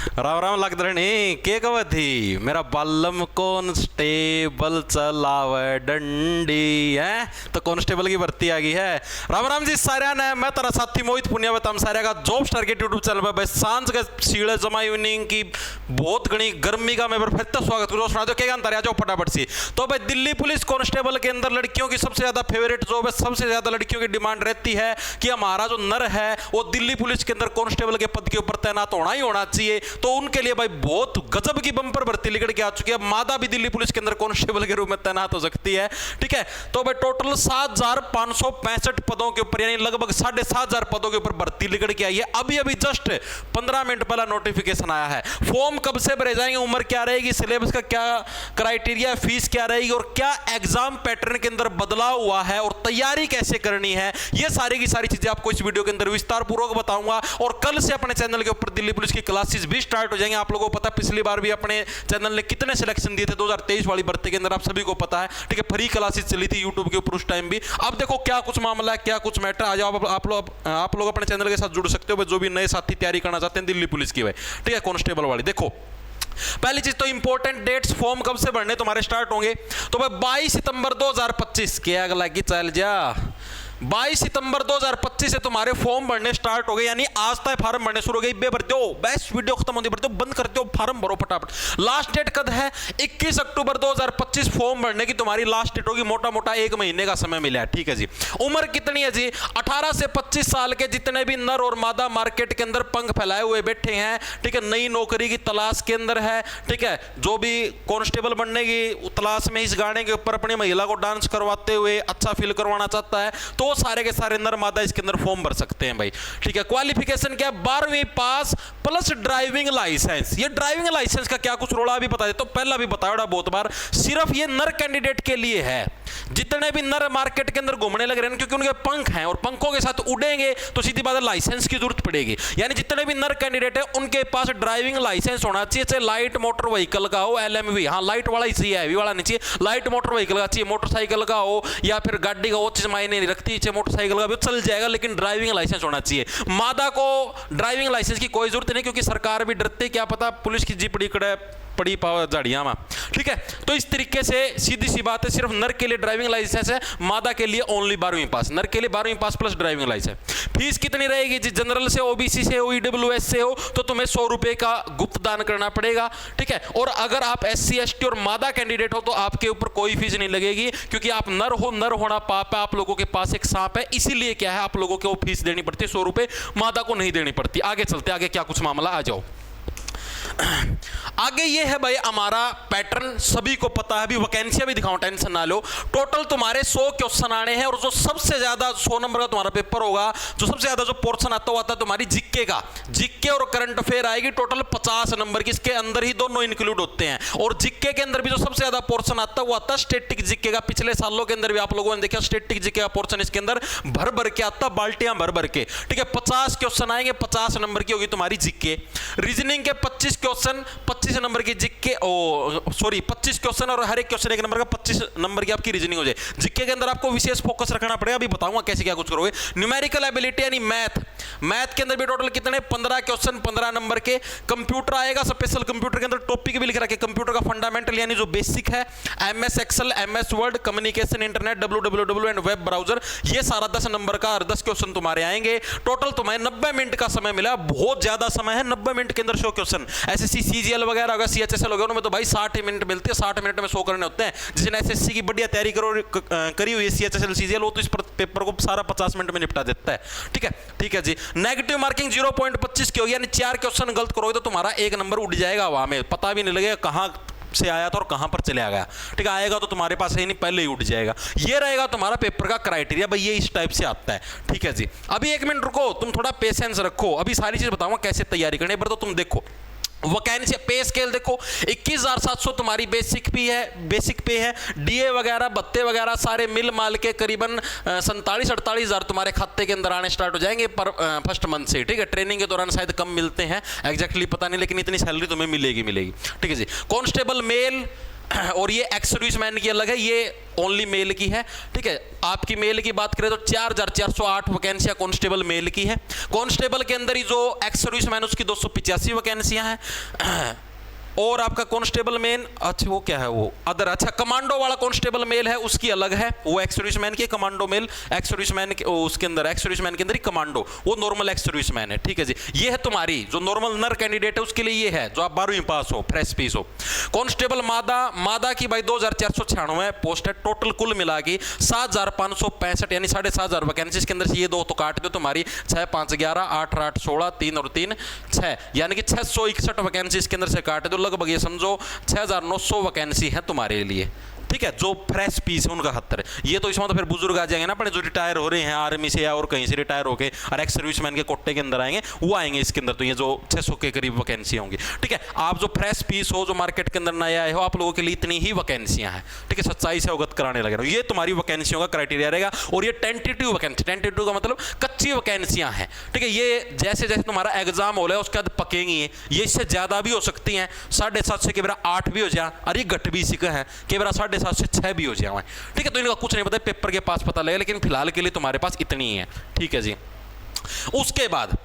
राम राम लागदरणी के कव थी मेरा बालम कॉन्स्टेबल चलावे डंडी है तो कॉन्स्टेबल की भर्ती आ गई है। राम राम जी सारे ने मैं तेरा साथी मोहित पुनिया बताऊं सारे का जॉब स्टार के यूट्यूब चैनल पर भाई सांझ के सीढ़े जमा इवनिंग की बहुत घनी गर्मी का मैं फिर तो स्वागत करूँ। सुना दो क्या जानता है, जाओ फटाफट सी। तो भाई दिल्ली पुलिस कॉन्स्टेबल के अंदर लड़कियों की सबसे ज्यादा फेवरेट जॉब है, सबसे ज्यादा लड़कियों की डिमांड रहती है कि हमारा जो नर है वो दिल्ली पुलिस के अंदर कॉन्स्टेबल के पद के ऊपर तैनात होना ही होना चाहिए। तो उनके लिए भाई बहुत गजब की बम्पर भर्ती निकल के आ चुकी है। मादा भी दिल्ली पुलिस के अंदर कांस्टेबल के रूप में तैनात हो सकती है। ठीक है, तो भाई टोटल 7,565 पदों के ऊपर यानी लगभग 7,500 पदों के ऊपर भर्ती निकल के आई है। अभी अभी जस्ट 15 मिनट पहला नोटिफिकेशन आया है। फॉर्म कब से भरे जाएंगे, उम्र क्या रहेगी, सिलेबस का क्या क्राइटेरिया, फीस क्या रहेगी और क्या एग्जाम पैटर्न के अंदर बदलाव हुआ है और तैयारी कैसे करनी है, ये सारी की सारी चीजें आपको इस वीडियो के अंदर विस्तार पूर्वक बताऊंगा। और कल से अपने चैनल के ऊपर दिल्ली पुलिस की क्लासेस भी स्टार्ट हो जाएंगे। आप लोगों को पता है पिछली बार भी अपने चैनल ने कितने सिलेक्शन दिए थे 2023 वाली भर्ती के अंदर, आप सभी को पता है। ठीक है, फ्री क्लासेस चली थी यूट्यूब के ऊपर उस टाइम भी। अब देखो क्या कुछ मामला है, क्या कुछ मैटर। आ जाओ आप लोग अपने चैनल के साथ जुड़ सकते हो जो भी नए साथी तैयारी करना चाहते हैं दिल्ली पुलिस की भाई। ठीक है, कांस्टेबल वाली। देखो पहली चीज तो इंपॉर्टेंट डेट्स, फॉर्म कब से भरने तुम्हारे स्टार्ट होंगे। तो भाई 22 सितंबर 2025 के आग लगी चल जा 22 सितंबर 2025 से तुम्हारे फॉर्म भरने स्टार्ट हो गए, यानी आज तक फार्म भरने शुरू हो गए। बे भरते हो बेस्ट वीडियो खत्म होती भरते हो, बंद करते हो, फार्म भरो फटाफट। लास्ट डेट कद है 21 अक्टूबर 2025 फॉर्म भरने की तुम्हारी लास्ट डेट होगी। मोटा मोटा 1 महीने का समय मिला है। ठीक है जी। उम्र कितनी है जी, 18 से 25 साल के जितने भी नर और मादा मार्केट के अंदर पंख फैलाए हुए बैठे हैं। ठीक है, नई नौकरी की तलाश के अंदर है। ठीक है, जो भी कांस्टेबल बनने की तलाश में इस गाने के ऊपर अपनी महिला को डांस करवाते हुए अच्छा फील करवाना चाहता है तो सारे के सारे नर मादा इसके अंदर फॉर्म भर सकते हैं भाई। ठीक है, क्वालिफिकेशन क्या है, 12वीं पास प्लस ड्राइविंग लाइसेंस। ये ड्राइविंग लाइसेंस का क्या कुछ रोड़ा अभी बता दे तो पहला भी बताया बहुत बार, सिर्फ ये नर कैंडिडेट के लिए है। जितने भी नर मार्केट के अंदर घूमने लग रहे हैं क्योंकि उनके पंख हैं और पंखों के साथ उड़ेंगे तो सीधी बात है लाइसेंस की जरूरत पड़ेगी। यानी जितने भी नर कैंडिडेट है उनके पास ड्राइविंग लाइसेंस होना चाहिए, चाहे लाइट मोटर व्हीकल का हो, LMV, हाँ लाइट वाला ही चाहिए, हैवी वाला नहीं चाहिए। लाइट मोटर व्हीकल का चाहिए, मोटरसाइकिल का हो या फिर गाड़ी का, वो चीज मायने नहीं रखती, चाहे मोटरसाइकिल का भी चल जाएगा लेकिन ड्राइविंग लाइसेंस होना चाहिए। मादा को ड्राइविंग लाइसेंस की कोई जरूरत नहीं क्योंकि सरकार भी डरती, क्या पता पुलिस की जीप पड़ी पाव झाड़ियां में। ठीक है, तो इस तरीके से सीधी सी बात है, सिर्फ नर के लिए ड्राइविंग लाइसेंस है, मादा के लिए ओनली 12वीं पास। नर के लिए 12वीं पास प्लस ड्राइविंग लाइसेंस। फीस कितनी रहेगी जी, जनरल से, OBC से, EWS से हो तो तुम्हें 100 रुपए का गुप्त दान करना पड़ेगा। ठीक है, और अगर आप SC ST और मादा कैंडिडेट हो तो आपके ऊपर कोई फीस नहीं लगेगी क्योंकि आप नर हो, नर होना पाप है, आप लोगों के पास एक सांप है, इसीलिए क्या है आप लोगों को फीस देनी पड़ती है 100 रुपए, मादा को नहीं देनी पड़ती। आगे चलते, आगे क्या कुछ मामला, आ जाओ। आगे ये है भाई हमारा पैटर्न, सभी को पता है, अभी वैकेंसियां भी दिखाऊं, टेंशन ना लो। टोटल तुम्हारे 100 क्वेश्चन आने हैं और जो सबसे ज्यादा 100 नंबर का तुम्हारा पेपर होगा, जो सबसे ज्यादा जो पोर्शन आता है तुम्हारी जीके का। जीके और करंट अफेयर आएगी टोटल 50 नंबर की, इसके अंदर ही दोनों इंक्लूड होते हैं। और जीके के अंदर भी जो सबसे ज्यादा पोर्शन आता है वो आता है स्टैटिक जीके का। पिछले सालों के अंदर भी आप लोगों ने देखा स्टैटिक जीके का पोर्शन इसके अंदर भर भर के आता, बाल्टियां भर भर के। ठीक है, 50 क्वेश्चन आएंगे, 50 नंबर की होगी तुम्हारी जीके। रीजनिंग के 25 क्वेश्चन, 25 नंबर की जीके, 25 क्वेश्चन और हर एक क्वेश्चन 1 नंबर का, 25 नंबर की आपकी रीजनिंग हो जाए। जीके के अंदर आपको विशेष फोकस रखना पड़ेगा, अभी बताऊंगा कैसे क्या कुछ करोगे। न्यूमेरिकल एबिलिटी यानी मैथ, मैथ के अंदर भी टोटल कितने 15 क्वेश्चन 15 नंबर के। कंप्यूटर आएगा, स्पेशल कंप्यूटर के अंदर टॉपिक भी लिख रखा है, कंप्यूटर का फंडामेंटल यानी जो बेसिक है, MS excel, MS word, communication, internet, www and web browser, ये सारा 10 नंबर का 10 क्वेश्चन तुम्हारे आएंगे। टोटल तुम्हें 90 मिनट का समय मिला, बहुत ज्यादा समय है, 90 मिनट के अंदर 100 क्वेश्चन। SSC CGL वगैरह होगा, CHSL होगा, उनमें तो भाई 60 मिनट मिलते हैं, 60 मिनट में 100 करने होते हैं। जिसने SSC की बढ़िया तैयारी करी हुई है, CHSL CGL, वो तो इस पेपर को सारा 50 मिनट में निपटा देता है। ठीक है, ठीक है जी। नेगेटिव मार्किंग 0.25 की होगी, यानी 4 क्वेश्चन गलत करोगे तो तुम्हारा 1 नंबर उड़ जाएगा हवा में, पता भी नहीं लगेगा कहां से आया था और कहां पर चले गया। ठीक है, आएगा तो तुम्हारे पास है नहीं, पहले ही उठ जाएगा। ये रहेगा तुम्हारा पेपर का क्राइटेरिया भाई, ये इस टाइप से आता है। ठीक है जी, अभी 1 मिनट रुको, तुम थोड़ा पेशेंस रखो, अभी सारी चीज बताऊंगा कैसे तैयारी करनी है। पर तो तुम देखो वैकेंसी पे स्केल देखो, 21,700 तुम्हारी बेसिक पे है। डीए वगैरह भत्ते वगैरह सारे मिल माल के करीबन 47-48 हज़ार तुम्हारे खाते के अंदर आने स्टार्ट हो जाएंगे पर फर्स्ट मंथ से। ठीक है, ट्रेनिंग के दौरान शायद कम मिलते हैं, एग्जैक्टली पता नहीं, लेकिन इतनी सैलरी तुम्हें मिलेगी। ठीक है जी। कांस्टेबल मेल और ये एक्स सर्विसमैन की अलग है, ये ओनली मेल की है। ठीक है, आपकी मेल की बात करें तो 4408 वैकेंसियां कांस्टेबल मेल की है। कांस्टेबल के अंदर ही जो एक्स सर्विसमैन उसकी 285 वैकेंसियां हैं। और आपका कांस्टेबल मेन, अच्छा वो क्या है वो अदर, अच्छा कमांडो वाला कांस्टेबल मेल है उसकी अलग है, वो एक्स सर्विसमैन की कमांडो मेल, एक्स सर्विसमैन के उसके अंदर एक्स सर्विसमैन के अंदर ही कमांडो, वो नॉर्मल एक्स सर्विसमैन है। ठीक है जी, ये है तुम्हारी जो नॉर्मल नर कैंडिडेट है उसके लिए ये है जो आप 12वीं पास हो, फ्रेश पीस हो। कांस्टेबल मादा की भाई 2496 पोस्ट है, टोटल कुल मिला के 7565 यानी 7500 वैकेंसी के अंदर से ये दो तो काट दो तुम्हारी 6 5 11 8 8 16 3 और 3 6 यानी कि 661 वैकेंसी के अंदर से काट दो, लगभग ये समझो 6900 वैकेंसी है तुम्हारे लिए। ठीक है, जो फ्रेश पीस है उनका 70 है। ये तो इसमें तो फिर बुजुर्ग आ जाएंगे ना अपने, जो रिटायर हो रहे हैं आर्मी से या और कहीं से रिटायर होके और एक्स सर्विसमैन के कोटे के अंदर आएंगे, वो आएंगे इसके अंदर। तो ये जो 600 के करीब वैकेंसी होंगी। ठीक है, आप जो फ्रेश पीस हो, जो मार्केट के अंदर नए आए हो, आप लोगों के लिए इतनी ही वैकेंसियां हैं। ठीक है, सच्चाई से अवगत कराने लगे रहो, ये तुम्हारी वैकेंसियों का क्राइटेरिया रहेगा। और ये टेंटेटिव वैकेंसी, टेंटेटिव का मतलब कच्ची वैकेंसियां हैं। ठीक है, ये जैसे जैसे तुम्हारा एग्जाम हो रहा है उसके बाद पकेंगी, ये इससे ज्यादा भी हो सकती हैं, 7.5 से के बेरा 8 भी हो जाए, और ये घट भी सिका है के बेरा 7.5 से 6 भी हो जाए। ठीक है, तो इनका कुछ नहीं पता, पेपर के पास पता लगेगा, लेकिन फिलहाल के लिए तुम्हारे पास इतनी ही है। ठीक है जी, उसके बाद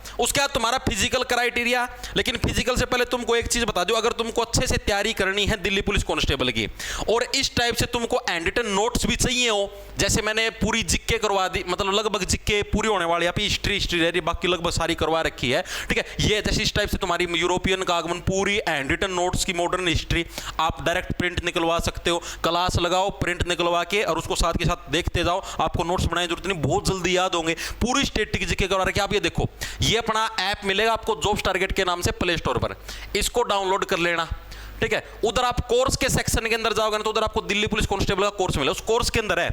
तुम्हारा फिजिकल क्राइटेरिया। लेकिन फिजिकल से पहले तुमको एक चीज बता दूं, अगर तुमको अच्छे से तैयारी करनी है दिल्ली पुलिस कांस्टेबल की, और इस टाइप से तुमको हैंडरिटन नोट्स भी चाहिए हो, जैसे मैंने पूरी जिक्के करवा दी, मतलब लगभग जिक्के पूरी होने वाली, यहाँ पे हिस्ट्री रह रही, बाकी लगभग सारी करवा रखी है। ठीक है, ये जैसे इस टाइप से तुम्हारी यूरोपियन का आगमन, पूरी हैंडरिटन नोट्स की मॉडर्न हिस्ट्री आप डायरेक्ट प्रिंट निकलवा सकते हो। क्लास लगाओ, प्रिंट निकलवा के और उसको साथ के साथ देखते जाओ, आपको नोट्स बनाने की जरूरत नहीं, बहुत जल्दी याद होंगे। पूरी स्टेटिक जिक्के करवा रखी। आप ये देखो, ये अपना ऐप मिलेगा आपको जॉब्स टारगेट के नाम से प्ले स्टोर पर, इसको डाउनलोड कर लेना। ठीक है, उधर आप कोर्स के सेक्शन के अंदर जाओगे ना तो उधर आपको दिल्ली पुलिस कांस्टेबल का कोर्स मिलेगा। उस कोर्स के अंदर है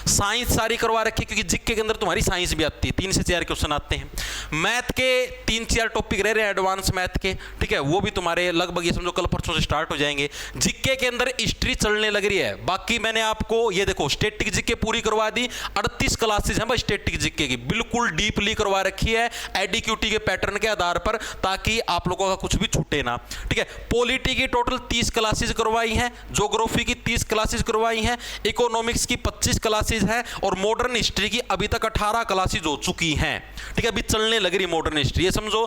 साइंस सारी करवा रखी, क्योंकि जिक्के के अंदर तुम्हारी साइंस भी आती है, 3 से 4 क्वेश्चन आते हैं। मैथ के 3-4 टॉपिक रह रहे हैं एडवांस मैथ के। ठीक है, वो भी तुम्हारे लगभग ये समझो कल परसों से स्टार्ट हो जाएंगे। जिक्के के अंदर हिस्ट्री चलने लग रही है। बाकी मैंने आपको ये देखो स्टेटिक जिक्के पूरी करवा दी, 38 क्लासेज हैं भाई स्टेटिक जिक्के की, बिल्कुल डीपली करवा रखी है एडीक्यूटी के पैटर्न के आधार पर, ताकि आप लोगों का कुछ भी छूटे ना। ठीक है, पॉलिटी की टोटल 30 क्लासेस करवाई हैं, ज्योग्राफी की 30 क्लासेस करवाई हैं, इकोनॉमिक्स की 25 क्लासेस हैं, और मॉडर्न हिस्ट्री की अभी तक 18 क्लासेस हो चुकी हैं। ठीक है, अभी चलने लग रही है मॉडर्न हिस्ट्री, ये समझो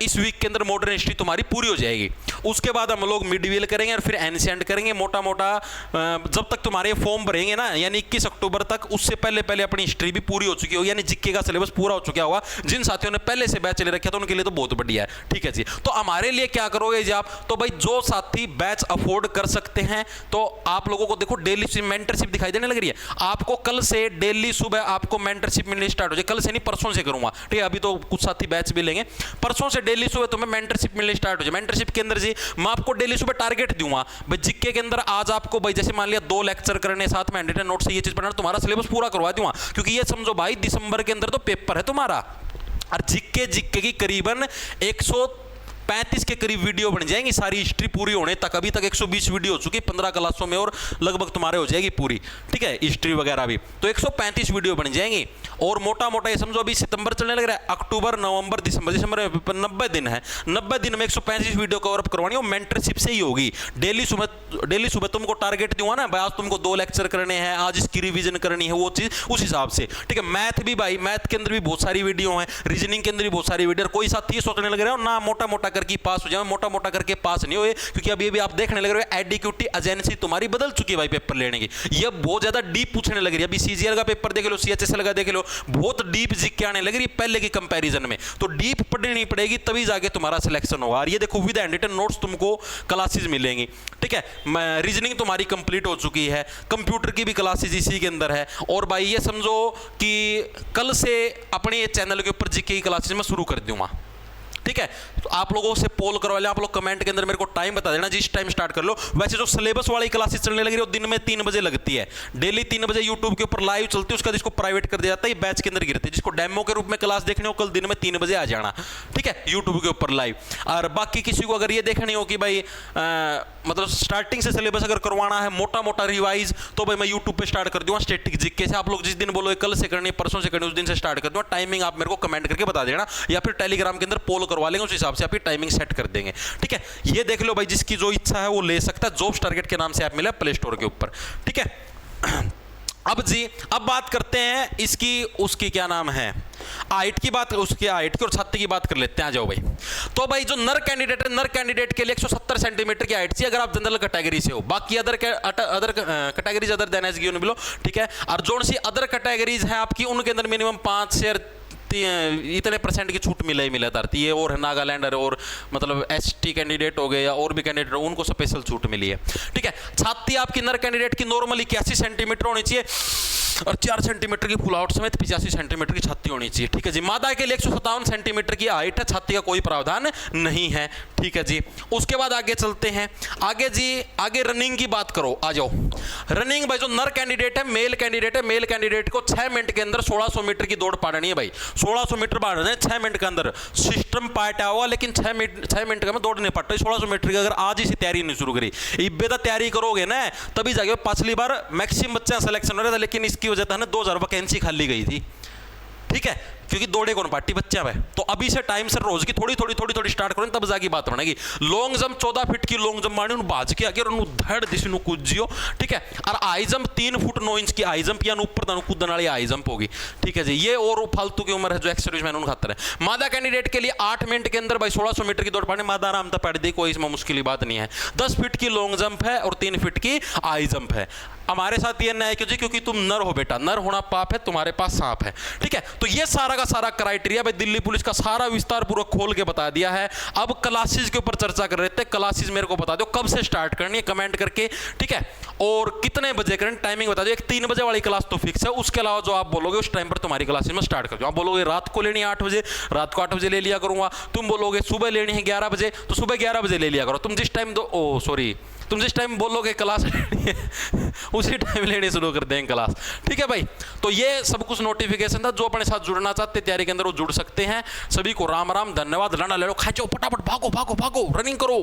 इस वीक के अंदर मॉडर्न हिस्ट्री तुम्हारी पूरी हो जाएगी। उसके बाद हम लोग मिडविल करेंगे और फिर एंशिएंट करेंगे मोटा मोटा। जब तक तुम्हारे फॉर्म भरेंगे ना, यानी 21 अक्टूबर तक, उससे पहले पहले अपनी हिस्ट्री भी पूरी हो चुकी होगी, यानी जिक्के का सिलेबस पूरा हो चुका होगा। जिन साथियों ने पहले से बैच ले रखा था उनके लिए तो बहुत बढ़िया है। ठीक है जी, तो हमारे लिए क्या करोगे जी आप, तो भाई जो साथी बैच अफोर्ड कर सकते हैं, तो आप लोगों को देखो डेली मेंटरशिप दिखाई देने लग रही है आपको। कल से डेली सुबह आपको मेंटरशिप मिलनी स्टार्ट हो जाए, कल से नहीं परसों से करूंगा। ठीक है, अभी तो कुछ साथी बैच भी लेंगे, परसों से डेली सुबह तुम्हें मेंटरशिप मिलनी स्टार्ट हो जाए। मेंटरशिप के अंदर जी मैं आपको डेली सुबह टारगेट दूंगा भाई, जिक्के के अंदर आज आपको भाई जैसे मान लिया 2 लेक्चर करने, साथ में हैंडरिटन नोट से ये चीज पढ़ना, तुम्हारा सिलेबस पूरा करवा दूंगा। क्योंकि ये समझो भाई दिसंबर के अंदर तो पेपर है तुम्हारा, और जिक्के की करीबन 135 के करीब वीडियो बन जाएंगी सारी हिस्ट्री पूरी होने तक। अभी तक 120 वीडियो हो चुकी 15 क्लासों में, और लगभग तुम्हारे हो जाएगी पूरी। ठीक है, हिस्ट्री वगैरह भी तो 135 वीडियो बन जाएंगी। और मोटा मोटा ये समझो अभी सितंबर चलने लग रहा है, अक्टूबर नवंबर दिसंबर में 90 दिन है, 90 दिन में 135 वीडियो कवर अप करवानी है, मेंटरशिप से ही होगी। डेली सुबह तुमको टारगेट दूंगा ना भाई, आज तुमको 2 लेक्चर करने हैं, आज इसकी रिवीजन करनी है, वो चीज उस हिसाब से। ठीक है, मैथ भी भाई, मैथ के अंदर भी बहुत सारी वीडियो है, रीजनिंग के अंदर भी बहुत सारी वीडियो। कोई साथी ये सोचने लग रहे हो ना मोटा मोटा करके पास हो जाए, मोटा मोटा करके पास नहीं हुए, क्योंकि अभी भी आप देखने लग रहे हो एडीक्यूटी एजेंसी तुम्हारी बदल चुकी है भाई पेपर लेने की। ये बहुत ज्यादा डीप पूछने लग रही है। अभी सीजीएल का पेपर देख लो, सीएचएसएल का देख लो, बहुत डीप जिक्के आने लग रही है पहले की कंपैरिजन में। तो डीप पढ़नी पड़ेगी तभी जाके तुम्हारा सिलेक्शन होगा। और ये देखो विद हैंडरिटन नोट्स तुमको क्लासेस मिलेंगी। ठीक है, रीजनिंग तुम्हारी कंप्लीट हो चुकी है, कंप्यूटर की भी क्लासेस इसी के अंदर है। और भाई ये समझो कि कल से अपने चैनल के ऊपर जीके की क्लासेस मैं शुरू कर दूंगा। ठीक है, तो आप लोगों से पोल करवा ले, आप लोग कमेंट के अंदर मेरे को टाइम बता देना, जिस टाइम स्टार्ट कर लो। वैसे जो सिलेबस वाली क्लासेस चलने लगी है वो दिन में 3 बजे लगती है, डेली 3 बजे यूट्यूब के ऊपर लाइव चलती है। उसका जिसको प्राइवेट कर दिया जाता है, बैच के अंदर गिरती है। जिसको डेमो के रूप में क्लास देखनी हो, कल दिन में 3 बजे आ जाना। ठीक है, यूट्यूब के ऊपर लाइव। और बाकी किसी को अगर ये देखनी हो कि भाई मतलब स्टार्टिंग से सिलेबस अगर करवाना है मोटा मोटा रिवाइज, तो भाई मैं यूट्यूब पे स्टार्ट कर दूंगा स्टैटिक जिक्के से। आप लोग जिस दिन बोलो कल से करनी है, परसों से करनी है, उस दिन से स्टार्ट कर दूंगा। टाइमिंग आप मेरे को कमेंट करके बता देना, या फिर टेलीग्राम के अंदर पोल करवा लेंगे, उस हिसाब से आपकी टाइमिंग सेट कर देंगे। ठीक है, ये देख लो भाई, जिसकी जो इच्छा है वो ले सकता है। जॉब्स टारगेट के नाम से ऐप मिला प्ले स्टोर के ऊपर। ठीक है, अब बात करते हैं इसकी, उसकी क्या नाम है, हाइट की बात, उसकी हाइट की और छाती की बात कर लेते हैं। आ जाओ भाई। तो भाई जो नर कैंडिडेट है, नर कैंडिडेट के लिए 170 सेंटीमीटर की हाइट चाहिए अगर आप जनरल कैटेगरी से हो। बाकी other categories other than as given below. ठीक है, और जो सी अदर कैटेगरीज हैं आपकी, उनके अंदर मिनिमम 5 से इतने परसेंट की छूट मिले ही मिले धरती है। और नागालैंड और मतलब एसटी कैंडिडेट हो गए या और भी कैंडिडेट हो, उनको स्पेशल छूट मिली है। ठीक है, छाती आपकी नर कैंडिडेट की नॉर्मली 81 सेंटीमीटर होनी चाहिए और 4 सेंटीमीटर की फुल आउट समेत 85 सेंटीमीटर की छाती होनी चाहिए। ठीक है जी, मादा के लिए 157 सेंटीमीटर की हाइट है, छाती का कोई प्रावधान नहीं है। ठीक है जी, उसके बाद आगे चलते हैं। आगे जी, आगे रनिंग की बात करो। आ जाओ, रनिंग भाई जो नर कैंडिडेट है, मेल कैंडिडेट है, मेल कैंडिडेट को 6 मिनट के अंदर 1600 मीटर की दौड़ पाड़नी है भाई। 1600 मीटर भागना है 6 मिनट के अंदर। सिस्टम पार्ट हुआ लेकिन 6 मिनट का मैं दौड़ नहीं पाता। 1600 मीटर की अगर आज ही से तैयारी नहीं शुरू करी, इब्बे तैयारी करोगे ना तभी जाके। पिछली बार मैक्सिमम बच्चा सिलेक्शन हो रहा था, लेकिन इसकी वजह से 2000 वैकेंसी खाली गई थी। ठीक है, क्योंकि दौड़े कौन पार्टी बच्चा है। तो अभी से टाइम से रोज की थोड़ी स्टार्ट करो, तब जाके बात बनेगी। लॉन्ग जंप 14 फीट की लॉन्ग जंप मारनी, बाज के आगे धड़ दिशा कूदियो। ठीक है, और हाई जंप 3 फुट 9 इंच की हाई जंप या ऊपर कूदने वाली हाई जंप होगी। ठीक है जी, ये और फालतू की उम्र है जो एक्सर्साइज मैंने खातर है। मादा कैंडिडेट के लिए 8 मिनट के अंदर भाई 1600 मीटर की दौड़ पाने, मादा आराम तक पड़ दी, कोई इसमें मुश्किल बात नहीं है। 10 फीट की लॉन्ग जंप है और 3 फीट की हाई जंप है। हमारे साथ ये न्याय क्यों जी, क्योंकि तुम नर हो बेटा, नर होना पाप है, तुम्हारे पास सांप है। ठीक है, तो ये सारा का सारा क्राइटेरिया भाई दिल्ली पुलिस का सारा विस्तार पूरा खोल के बता दिया है। अब क्लासेस के ऊपर चर्चा कर रहे थे। क्लासेस मेरे को बता दो कब से स्टार्ट करनी है, कमेंट करके। ठीक है, और कितने बजे करनी, टाइमिंग बता दो। एक 3 बजे वाली क्लास तो फिक्स है, उसके अलावा जो आप बोलोगे उस टाइम पर तुम्हारी क्लासेस में स्टार्ट कर दो। आप बोलोगे रात को लेनी है 8 बजे, रात को 8 बजे ले लिया करूंगा। तुम बोलोगे सुबह लेनी है 11 बजे, तो सुबह 11 बजे ले लिया करो। तुम जिस टाइम तुम जिस टाइम बोलोगे क्लास लेनी है उसी टाइम लेनी शुरू कर देंगे क्लास। ठीक है भाई, तो ये सब कुछ नोटिफिकेशन था। जो अपने साथ जुड़ना चाहते तैयारी के अंदर वो जुड़ सकते हैं। सभी को राम राम, धन्यवाद। लड़ा ले लो, खाचो फटाफट, भागो भागो भागो, रनिंग करो।